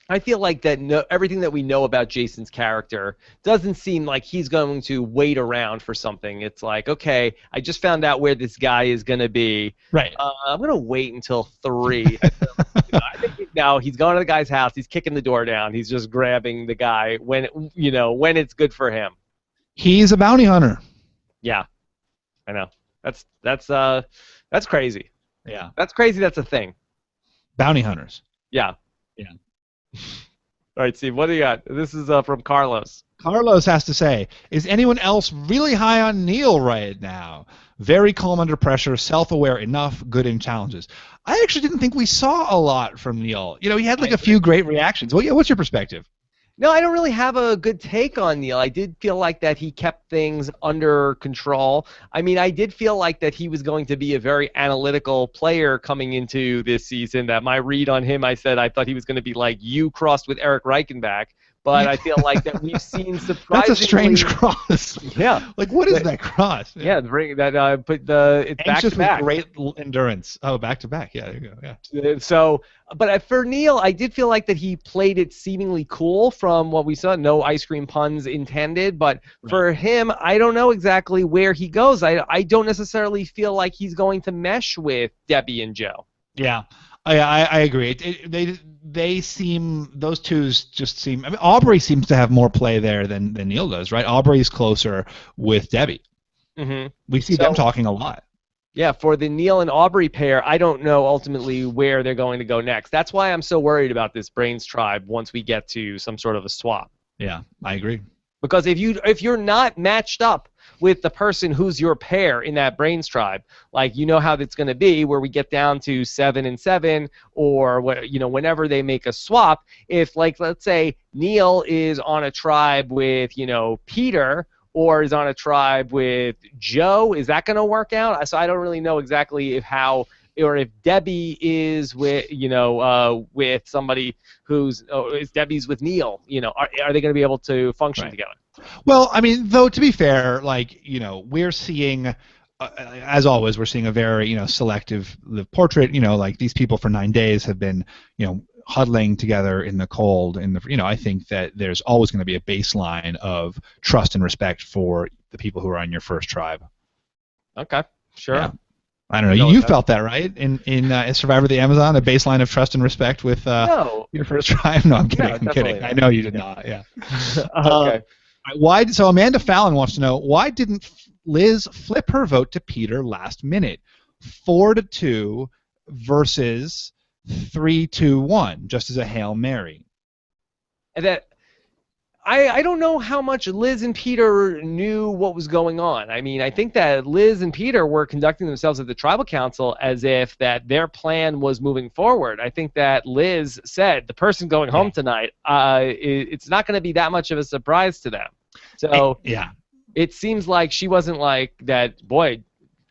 I feel like that everything that we know about Jason's character doesn't seem like he's going to wait around for something. It's like, okay, I just found out where this guy is going to be. Right. I'm going to wait until 3. I think now he's going to the guy's house. He's kicking the door down. He's just grabbing the guy when it's good for him. He's a bounty hunter. Yeah, I know. That's crazy. Yeah. That's crazy. That's a thing. Bounty hunters. Yeah. All right, Steve, what do you got? This is from Carlos. Carlos has to say, is anyone else really high on Neal right now? Very calm under pressure, self-aware enough, good in challenges. I actually didn't think we saw a lot from Neal. He had like a few great reactions. Well, yeah, what's your perspective? No, I don't really have a good take on Neal. I did feel like that he kept things under control. I mean, I did feel like that he was going to be a very analytical player coming into this season. That my read on him, I thought he was going to be like you crossed with Eric Reichenbach. But I feel like that we've seen surprisingly. That's a strange cross. Yeah. Like, what is that cross? Yeah, it's back to back. Great endurance. Oh, back to back. Yeah, there you go. Yeah. So, but for Neal, I did feel like that he played it seemingly cool from what we saw. No ice cream puns intended. But for him, I don't know exactly where he goes. I don't necessarily feel like he's going to mesh with Debbie and Joe. Yeah. I agree. Those two just seem. I mean, Aubry seems to have more play there than Neal does, right? Aubry's closer with Debbie. Mm-hmm. We see them talking a lot. Yeah, for the Neal and Aubry pair, I don't know ultimately where they're going to go next. That's why I'm so worried about this Brains tribe once we get to some sort of a swap. Yeah, I agree. Because if you're not matched up with the person who's your pair in that Brains tribe, like how that's going to be, where we get down to 7 and 7, or whenever they make a swap. If, like, let's say Neal is on a tribe with Peter, or is on a tribe with Joe, is that going to work out? So I don't really know exactly how if Debbie is with with somebody who's is Debbie's with Neal, are they going to be able to function together? Well, I mean, though, to be fair, like, we're seeing, as always, we're seeing a very, selective portrait. Like these people for 9 days have been, huddling together in the cold. I think that there's always going to be a baseline of trust and respect for the people who are on your first tribe. Okay, sure. Yeah. I don't know. You felt that, right? In Survivor of the Amazon, a baseline of trust and respect with your first tribe? No, I'm kidding. No, I'm kidding. Not. I know you did not. Yeah. Okay. Why? So Amanda Fallon wants to know, why didn't Liz flip her vote to Peter last minute? 4-2 versus 3-1, just as a Hail Mary. And that I don't know how much Liz and Peter knew what was going on. I mean, I think that Liz and Peter were conducting themselves at the tribal council as if that their plan was moving forward. I think that Liz said, the person going home tonight, it's not going to be that much of a surprise to them. So it seems like she wasn't like that, boy,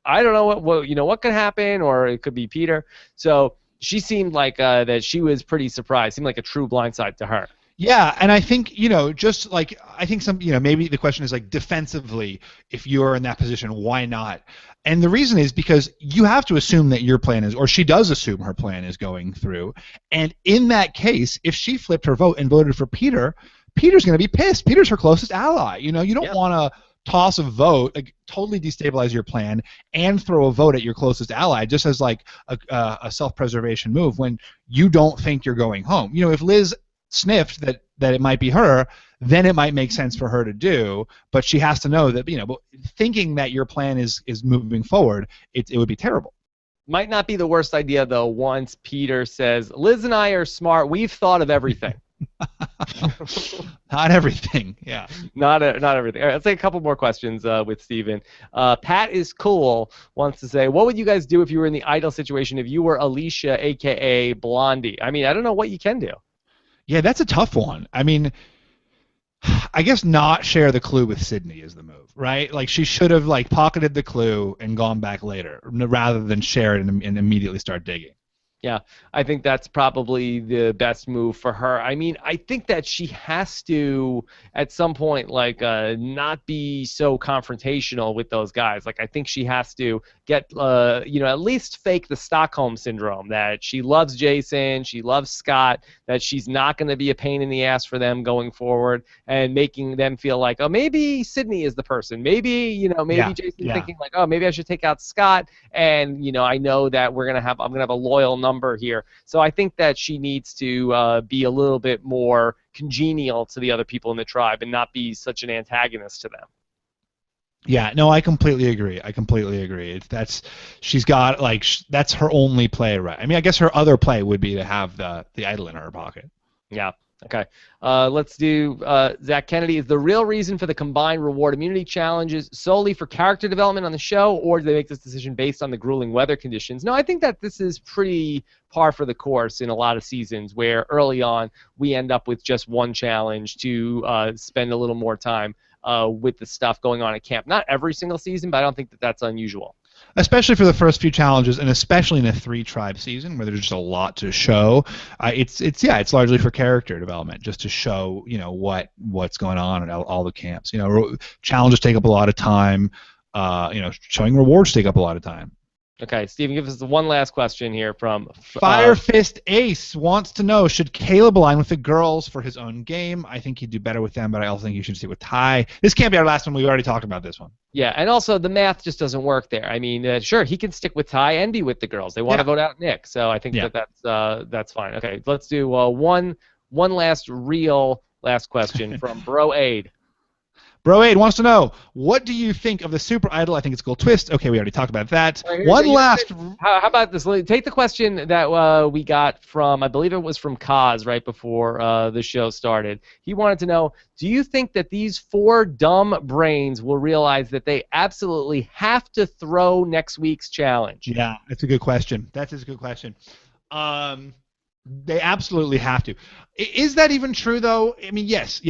I don't know what could happen, or it could be Peter. So she seemed like that she was pretty surprised. Seemed like a true blindside to her. Yeah, and I think, just like, I think maybe the question is like, defensively, if you're in that position, why not? And the reason is because you have to assume that your plan is, or she does assume her plan is going through. And in that case, if she flipped her vote and voted for Peter, Peter's going to be pissed. Peter's her closest ally. You don't want to toss a vote, like totally destabilize your plan, and throw a vote at your closest ally just as like a self-preservation move when you don't think you're going home. If Liz sniffed that it might be her, then it might make sense for her to do, but she has to know that, but thinking that your plan is moving forward, it would be terrible. Might not be the worst idea, though, once Peter says, Liz and I are smart, we've thought of everything. Not everything, yeah. Not everything. All right, let's take a couple more questions with Steven. Pat is cool, wants to say, what would you guys do if you were in the idol situation if you were Alicia, a.k.a. Blondie? I mean, I don't know what you can do. Yeah, that's a tough one. I mean, I guess not share the clue with Sydney is the move, right? Like, she should have, like, pocketed the clue and gone back later rather than share it and immediately start digging. Yeah, I think that's probably the best move for her. I mean, I think that she has to, at some point, like, not be so confrontational with those guys. Like, I think she has to get, at least fake the Stockholm Syndrome, that she loves Jason, she loves Scott, that she's not going to be a pain in the ass for them going forward, and making them feel like, oh, maybe Sydney is the person. Maybe, Jason's thinking, like, oh, maybe I should take out Scott, and, I know that I'm going to have a loyal number here. So I think that she needs to be a little bit more congenial to the other people in the tribe and not be such an antagonist to them. Yeah, no, I completely agree. She's got, like, that's her only play, right? I mean, I guess her other play would be to have the idol in her pocket. Yeah. Okay. Let's do Zach Kennedy. Is the real reason for the combined reward immunity challenges solely for character development on the show, or do they make this decision based on the grueling weather conditions? No, I think that this is pretty par for the course in a lot of seasons where early on we end up with just one challenge to spend a little more time with the stuff going on at camp. Not every single season, but I don't think that that's unusual. Especially for the first few challenges, and especially in a 3-tribe season where there's just a lot to show. It's largely for character development, just to show what's going on at all the camps. Challenges take up a lot of time. Showing rewards take up a lot of time. Okay, Steven, give us one last question here from Fire Fist Ace wants to know, should Caleb align with the girls for his own game? I think he'd do better with them, but I also think you should stick with Ty. This can't be our last one. We already talked about this one. Yeah, and also the math just doesn't work there. I mean, sure, he can stick with Ty and be with the girls. They want to vote out Nick, so I think that's fine. Okay, let's do one last question from Bro Aid. Bro Aid wants to know, what do you think of the Super Idol? I think it's a cool twist. Okay, we already talked about that. How about this? Take the question that we got from, I believe it was from Kaz right before the show started. He wanted to know, do you think that these 4 dumb brains will realize that they absolutely have to throw next week's challenge? Yeah, that's a good question. That is a good question. They absolutely have to. Is that even true, though? I mean, yes.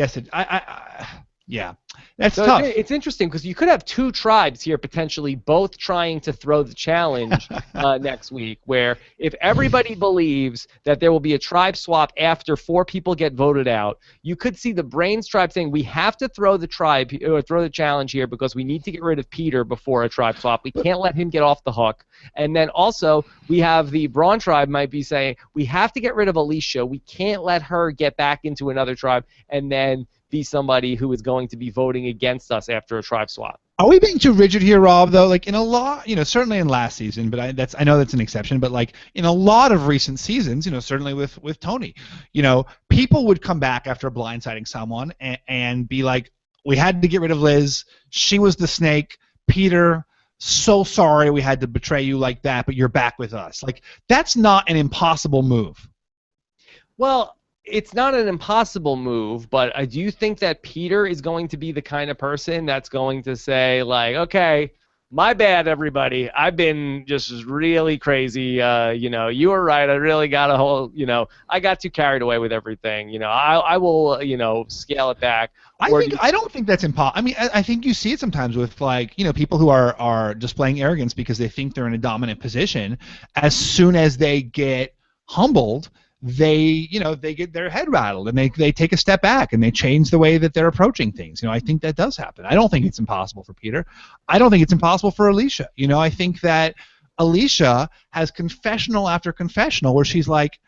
Yeah, that's so tough. It's interesting because you could have two tribes here potentially both trying to throw the challenge next week, where if everybody believes that there will be a tribe swap after 4 people get voted out, you could see the Brains tribe saying we have to throw the tribe or throw the challenge here because we need to get rid of Peter before a tribe swap. We can't let him get off the hook. And then also we have the Braun tribe might be saying we have to get rid of Alicia. We can't let her get back into another tribe and then be somebody who is going to be voting against us after a tribe swap. Are we being too rigid here, Rob? Though, like in a lot, certainly in last season, but I know that's an exception. But like in a lot of recent seasons, certainly with Tony, people would come back after blindsiding someone and be like, we had to get rid of Liz. She was the snake. Peter, so sorry we had to betray you like that, but you're back with us. Like that's not an impossible move. Well, it's not an impossible move, but do you think that Peter is going to be the kind of person that's going to say, like, okay, my bad, everybody. I've been just really crazy. You were right. I really got a whole, I got too carried away with everything. I will, scale it back. I don't think that's impossible. I mean, I think you see it sometimes with, like, people who are displaying arrogance because they think they're in a dominant position. As soon as they get humbled, they get their head rattled and they take a step back and they change the way that they're approaching things. I think that does happen. I don't think it's impossible for Peter. I don't think it's impossible for Alicia. I think that Alicia has confessional after confessional where she's like,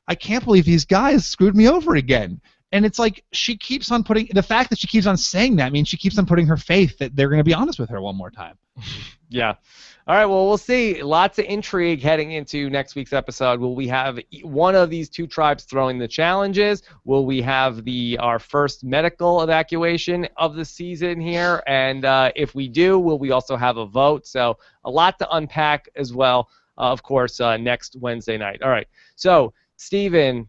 I can't believe these guys screwed me over again. And it's like she keeps on putting the fact that she keeps on saying that means she keeps on putting her faith that they're going to be honest with her one more time. Yeah. All right, well, we'll see. Lots of intrigue heading into next week's episode. Will we have one of these two tribes throwing the challenges? Will we have our first medical evacuation of the season here? And if we do, will we also have a vote? So a lot to unpack as well, of course, next Wednesday night. All right, so, Steven,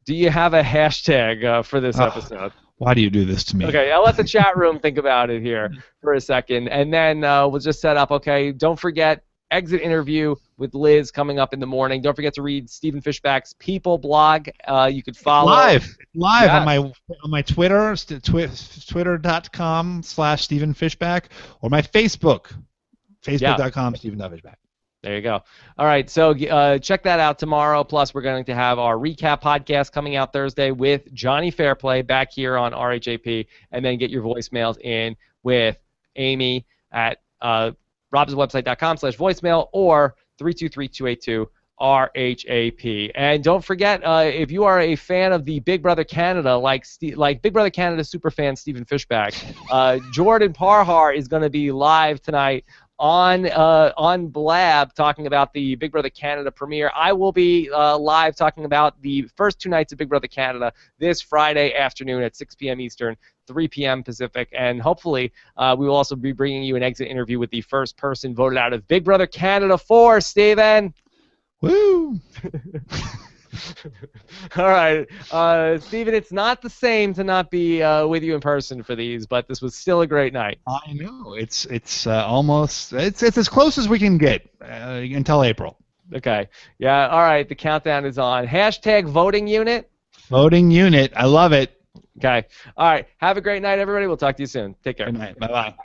do you have a hashtag for this episode? Why do you do this to me? Okay, I'll let the chat room think about it here for a second, and then we'll just set up, okay, don't forget, exit interview with Liz coming up in the morning. Don't forget to read Stephen Fishbach's People blog. You could follow. Live yes. on my Twitter, twitter.com/Stephen Fishbach, or my Facebook, facebook.com/Stephen.Fishbach. There you go. All right, so check that out tomorrow. Plus, we're going to have our recap podcast coming out Thursday with Jonny Fairplay back here on RHAP, and then get your voicemails in with Amy at robswebsite.com/voicemail or 323-282-RHAP. And don't forget, if you are a fan of the Big Brother Canada, like Big Brother Canada superfan Stephen Fishbach, Jordan Parhar is going to be live tonight on Blab talking about the Big Brother Canada premiere. I will be live talking about the first 2 nights of Big Brother Canada this Friday afternoon at 6 p.m. Eastern, 3 p.m. Pacific, and hopefully we will also be bringing you an exit interview with the first person voted out of Big Brother Canada 4, Steven. Woo! All right, Steven, it's not the same to not be with you in person for these, but this was still a great night. I know. It's almost it's as close as we can get until April. Okay. Yeah. All right. The countdown is on. Hashtag voting unit. Voting unit. I love it. Okay. All right. Have a great night, everybody. We'll talk to you soon. Take care. Good night. Bye-bye.